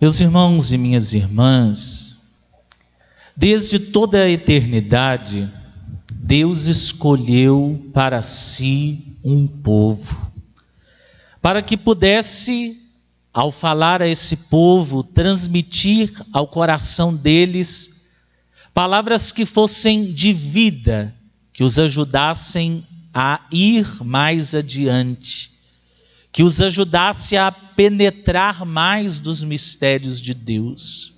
Meus irmãos e minhas irmãs, desde toda a eternidade, Deus escolheu para si um povo, para que pudesse, ao falar a esse povo, transmitir ao coração deles palavras que fossem de vida, que os ajudassem a ir mais adiante, que os ajudasse a penetrar mais dos mistérios de Deus.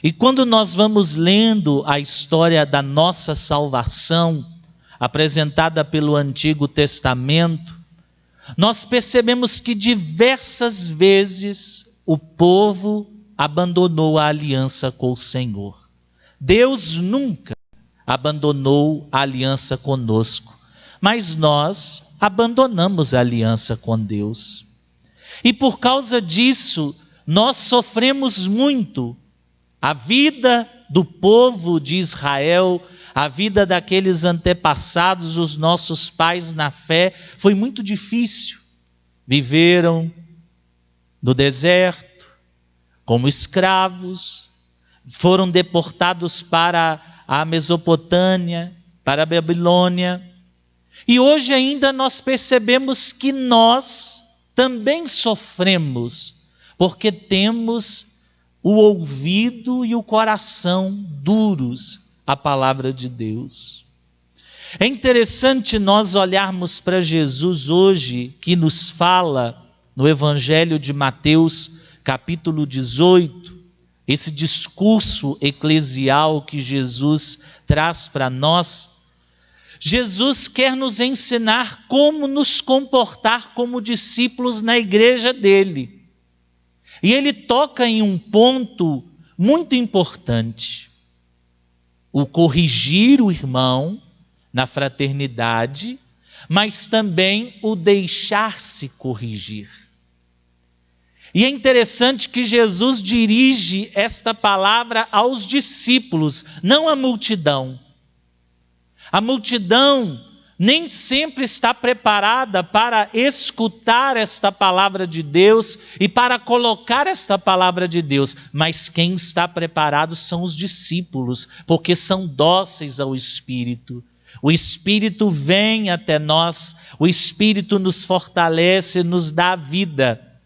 E quando nós vamos lendo a história da nossa salvação, apresentada pelo Antigo Testamento, nós percebemos que diversas vezes o povo abandonou a aliança com o Senhor. Deus nunca abandonou a aliança conosco, mas nós abandonamos a aliança com Deus. E por causa disso, nós sofremos muito. A vida do povo de Israel, a vida daqueles antepassados, os nossos pais na fé, foi muito difícil. Viveram no deserto, como escravos, foram deportados para a Mesopotâmia, para a Babilônia. E hoje ainda nós percebemos que nós também sofremos, porque temos o ouvido e o coração duros à palavra de Deus. É interessante nós olharmos para Jesus hoje, que nos fala no Evangelho de Mateus, capítulo 18, esse discurso eclesial que Jesus traz para nós. Jesus quer nos ensinar como nos comportar como discípulos na igreja dele. E ele toca em um ponto muito importante: o corrigir o irmão na fraternidade, mas também o deixar-se corrigir. E é interessante que Jesus dirige esta palavra aos discípulos, não à multidão. A multidão nem sempre está preparada para escutar esta palavra de Deus e para colocar esta palavra de Deus, mas quem está preparado são os discípulos, porque são dóceis ao Espírito. O Espírito vem até nós, o Espírito nos fortalece, nos dá vida.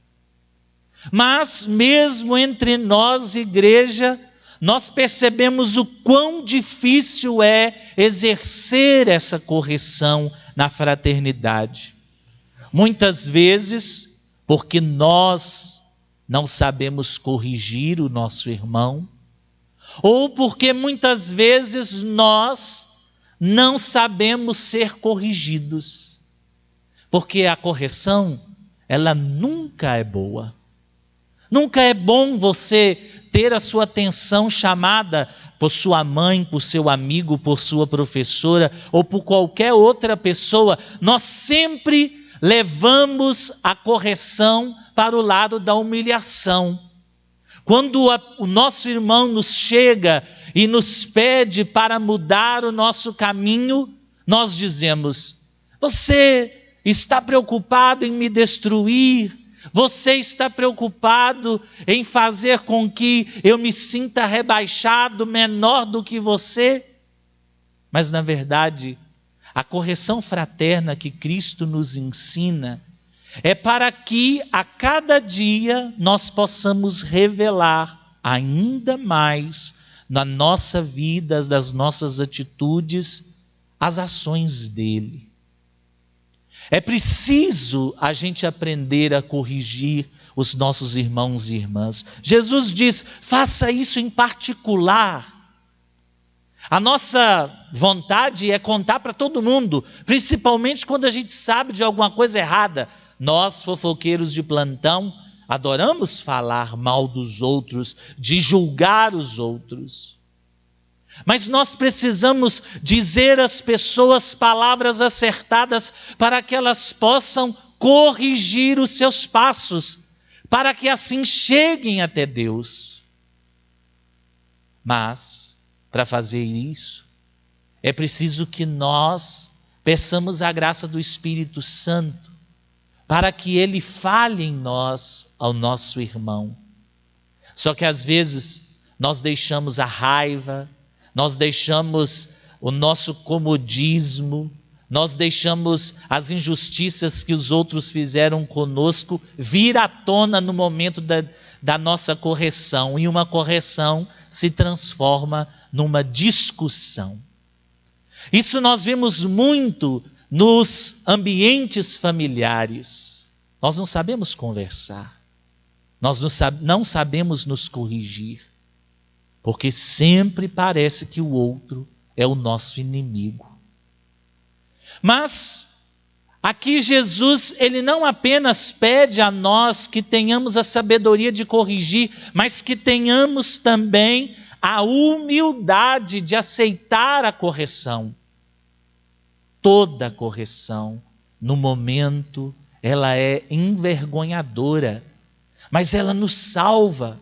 Mas mesmo entre nós, igreja, nós percebemos o quão difícil é exercer essa correção na fraternidade. Muitas vezes, porque nós não sabemos corrigir o nosso irmão, ou porque muitas vezes nós não sabemos ser corrigidos. Porque a correção, ela nunca é boa. Nunca é bom você ter a sua atenção chamada por sua mãe, por seu amigo, por sua professora ou por qualquer outra pessoa. Nós sempre levamos a correção para o lado da humilhação. Quando o nosso irmão nos chega e nos pede para mudar o nosso caminho, nós dizemos: você está preocupado em me destruir? Você está preocupado em fazer com que eu me sinta rebaixado, menor do que você? Mas, na verdade, a correção fraterna que Cristo nos ensina é para que a cada dia nós possamos revelar ainda mais na nossa vida, das nossas atitudes, as ações dele. É preciso a gente aprender a corrigir os nossos irmãos e irmãs. Jesus diz: faça isso em particular. A nossa vontade é contar para todo mundo, principalmente quando a gente sabe de alguma coisa errada. Nós, fofoqueiros de plantão, adoramos falar mal dos outros, de julgar os outros. Mas nós precisamos dizer às pessoas palavras acertadas para que elas possam corrigir os seus passos, para que assim cheguem até Deus. Mas, para fazer isso, é preciso que nós peçamos a graça do Espírito Santo, para que Ele fale em nós ao nosso irmão. Só que às vezes nós deixamos a raiva, nós deixamos o nosso comodismo, nós deixamos as injustiças que os outros fizeram conosco vir à tona no momento da nossa correção, e uma correção se transforma numa discussão. Isso nós vemos muito nos ambientes familiares. Nós não sabemos conversar, nós não sabemos nos corrigir, porque sempre parece que o outro é o nosso inimigo. Mas aqui Jesus, ele não apenas pede a nós que tenhamos a sabedoria de corrigir, mas que tenhamos também a humildade de aceitar a correção. Toda correção, no momento, ela é envergonhadora, mas ela nos salva.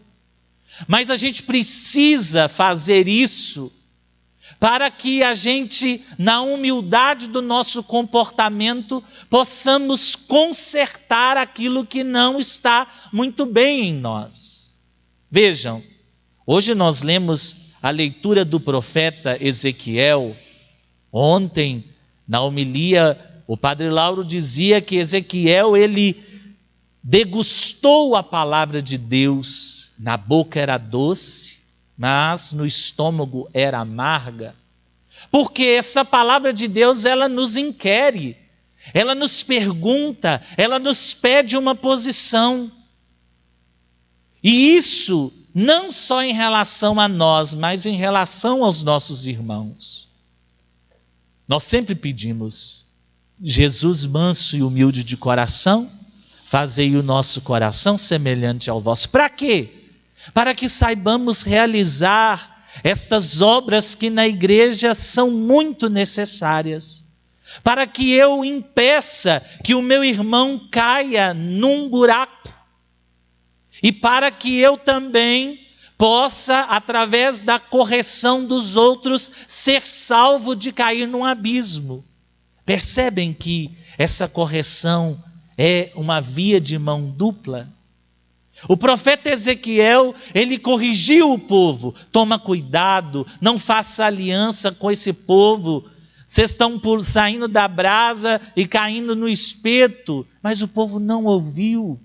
Mas a gente precisa fazer isso para que a gente, na humildade do nosso comportamento, possamos consertar aquilo que não está muito bem em nós. Vejam, hoje nós lemos a leitura do profeta Ezequiel. Ontem, na homilia, o padre Lauro dizia que Ezequiel, ele degustou a palavra de Deus. Na boca era doce, mas no estômago era amarga, porque essa palavra de Deus, ela nos inquire, ela nos pergunta, ela nos pede uma posição. E isso não só em relação a nós, mas em relação aos nossos irmãos. Nós sempre pedimos: Jesus manso e humilde de coração, fazei o nosso coração semelhante ao vosso. Para quê? Para que saibamos realizar estas obras que na igreja são muito necessárias, para que eu impeça que o meu irmão caia num buraco, e para que eu também possa, através da correção dos outros, ser salvo de cair num abismo. Percebem que essa correção é uma via de mão dupla? O profeta Ezequiel, ele corrigiu o povo: toma cuidado, não faça aliança com esse povo, vocês estão saindo da brasa e caindo no espeto. Mas o povo não ouviu,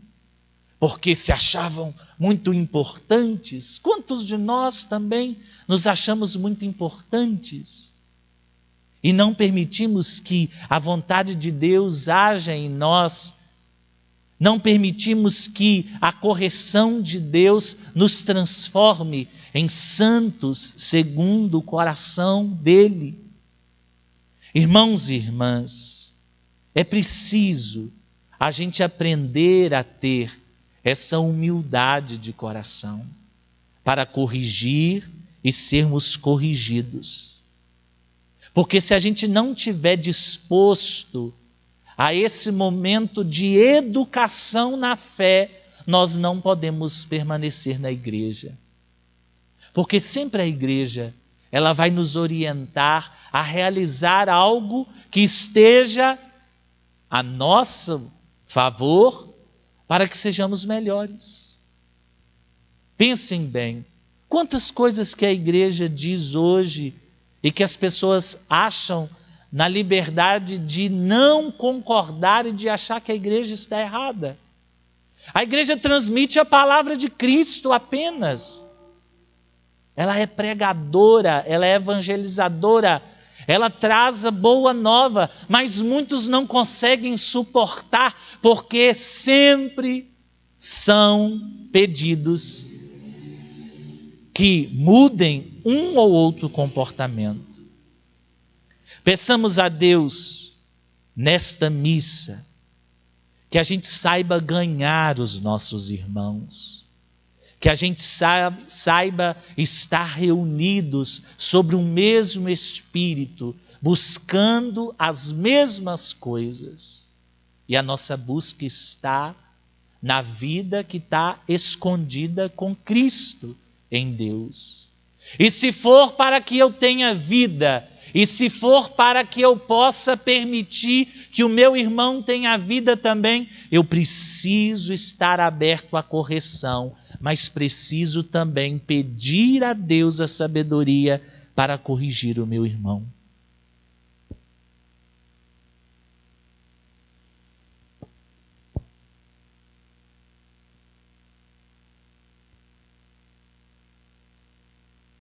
porque se achavam muito importantes. Quantos de nós também nos achamos muito importantes e não permitimos que a vontade de Deus haja em nós? Não permitimos que a correção de Deus nos transforme em santos segundo o coração dele. Irmãos e irmãs, é preciso a gente aprender a ter essa humildade de coração para corrigir e sermos corrigidos. Porque se a gente não estiver disposto a esse momento de educação na fé, nós não podemos permanecer na igreja. Porque sempre a igreja, ela vai nos orientar a realizar algo que esteja a nosso favor, para que sejamos melhores. Pensem bem, quantas coisas que a igreja diz hoje e que as pessoas acham na liberdade de não concordar e de achar que a igreja está errada. A igreja transmite a palavra de Cristo apenas. Ela é pregadora, ela é evangelizadora, ela traz a boa nova, mas muitos não conseguem suportar, porque sempre são pedidos que mudem um ou outro comportamento. Peçamos a Deus, nesta missa, que a gente saiba ganhar os nossos irmãos, que a gente saiba estar reunidos sobre o mesmo Espírito, buscando as mesmas coisas. E a nossa busca está na vida que está escondida com Cristo em Deus. E se for para que eu tenha vida, e se for para que eu possa permitir que o meu irmão tenha vida também, eu preciso estar aberto à correção, mas preciso também pedir a Deus a sabedoria para corrigir o meu irmão.